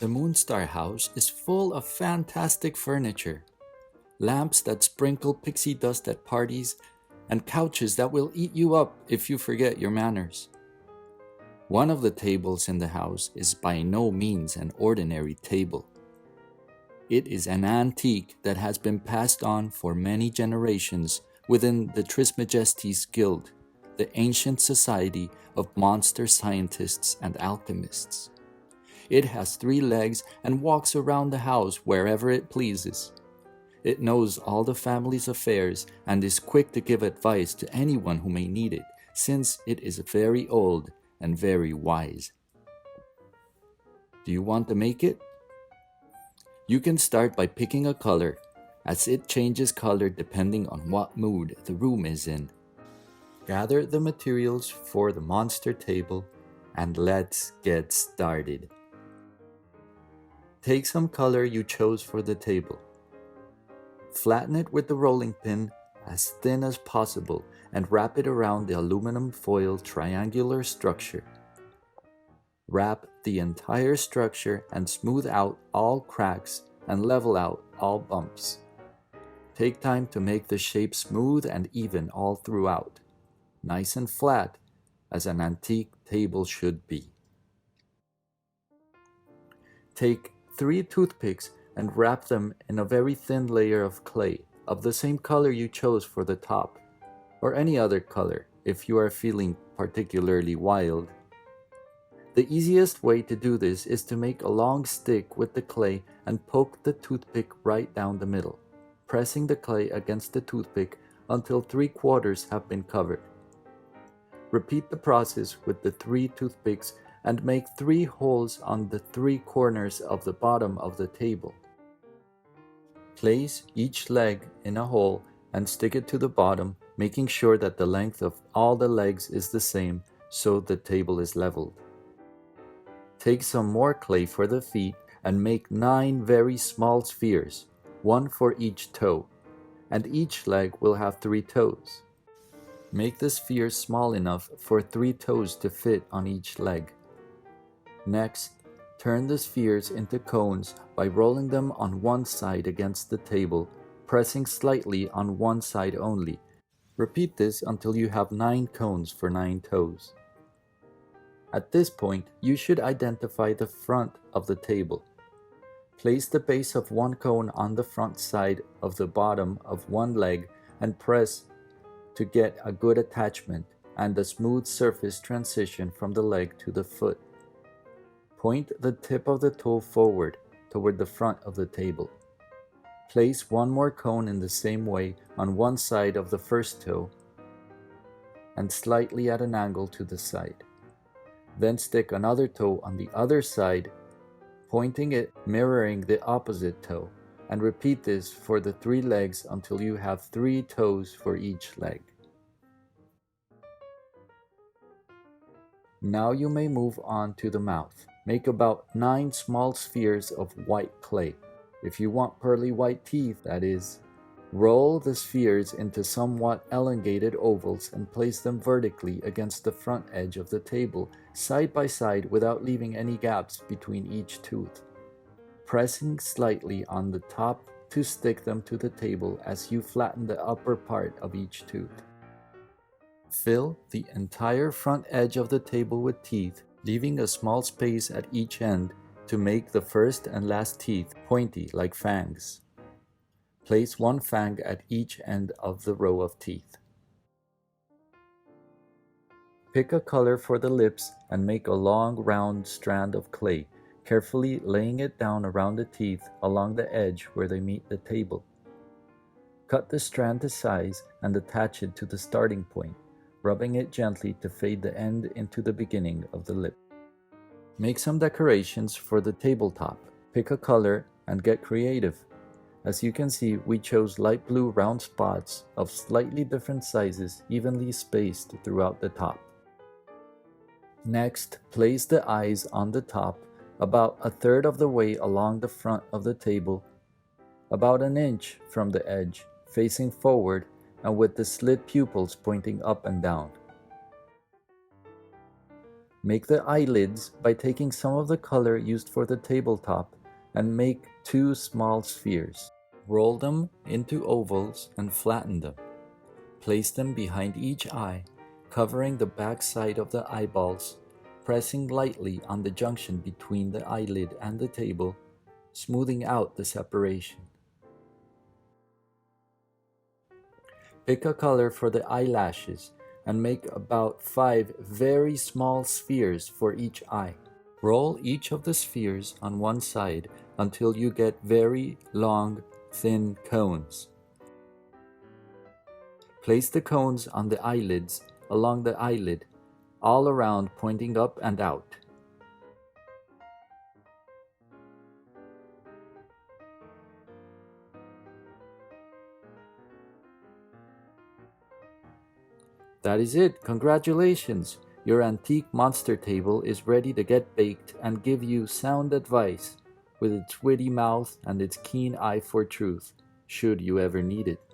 The Monstar house is full of fantastic furniture. Lamps that sprinkle pixie dust at parties, and couches that will eat you up if you forget your manners. One of the tables in the house is by no means an ordinary table. It is an antique that has been passed on for many generations within the Trismegistes Guild, the ancient society of monster scientists and alchemists. It has 3 legs and walks around the house wherever it pleases. It knows all the family's affairs and is quick to give advice to anyone who may need it, since it is very old and very wise. Do you want to make it? You can start by picking a color, as it changes color depending on what mood the room is in. Gather the materials for the monster table and let's get started. Take some color you chose for the table. Flatten it with the rolling pin as thin as possible and wrap it around the aluminum foil triangular structure. Wrap the entire structure and smooth out all cracks and level out all bumps. Take time to make the shape smooth and even all throughout, nice and flat as an antique table should be. Take 3 toothpicks and wrap them in a very thin layer of clay of the same color you chose for the top, or any other color if you are feeling particularly wild. The easiest way to do this is to make a long stick with the clay and poke the toothpick right down the middle, pressing the clay against the toothpick until 3/4 have been covered. Repeat the process with the 3 toothpicks and make 3 holes on the 3 corners of the bottom of the table. Place each leg in a hole and stick it to the bottom, making sure that the length of all the legs is the same so the table is leveled. Take some more clay for the feet and make 9 very small spheres, 1 for each toe, and each leg will have 3 toes. Make the spheres small enough for 3 toes to fit on each leg. Next, turn the spheres into cones by rolling them on one side against the table, pressing slightly on one side only. Repeat this until you have 9 cones for 9 toes. At this point, you should identify the front of the table. Place the base of one cone on the front side of the bottom of one leg and press to get a good attachment and a smooth surface transition from the leg to the foot. Point the tip of the toe forward toward the front of the table. Place one more cone in the same way on one side of the first toe and slightly at an angle to the side. Then stick another toe on the other side, pointing it mirroring the opposite toe, and repeat this for the 3 legs until you have 3 toes for each leg. Now you may move on to the mouth. Make about 9 small spheres of white clay. If you want pearly white teeth, that is. Roll the spheres into somewhat elongated ovals and place them vertically against the front edge of the table, side by side without leaving any gaps between each tooth. Pressing slightly on the top to stick them to the table as you flatten the upper part of each tooth. Fill the entire front edge of the table with teeth, leaving a small space at each end to make the first and last teeth pointy like fangs. Place 1 fang at each end of the row of teeth. Pick a color for the lips and make a long round strand of clay, carefully laying it down around the teeth along the edge where they meet the table. Cut the strand to size and attach it to the starting point, rubbing it gently to fade the end into the beginning of the lip. Make some decorations for the tabletop. Pick a color and get creative. As you can see, we chose light blue round spots of slightly different sizes evenly spaced throughout the top. Next, place the eyes on the top, about 1/3 of the way along the front of the table, about 1 inch from the edge, facing forward and with the slit pupils pointing up and down. Make the eyelids by taking some of the color used for the tabletop and make 2 small spheres. Roll them into ovals and flatten them. Place them behind each eye, covering the back side of the eyeballs, pressing lightly on the junction between the eyelid and the table, smoothing out the separation. Pick a color for the eyelashes and make about 5 very small spheres for each eye. Roll each of the spheres on one side until you get very long, thin cones. Place the cones on the eyelids along the eyelid, all around pointing up and out. That is it. Congratulations! Your antique monster table is ready to get baked and give you sound advice with its witty mouth and its keen eye for truth, should you ever need it.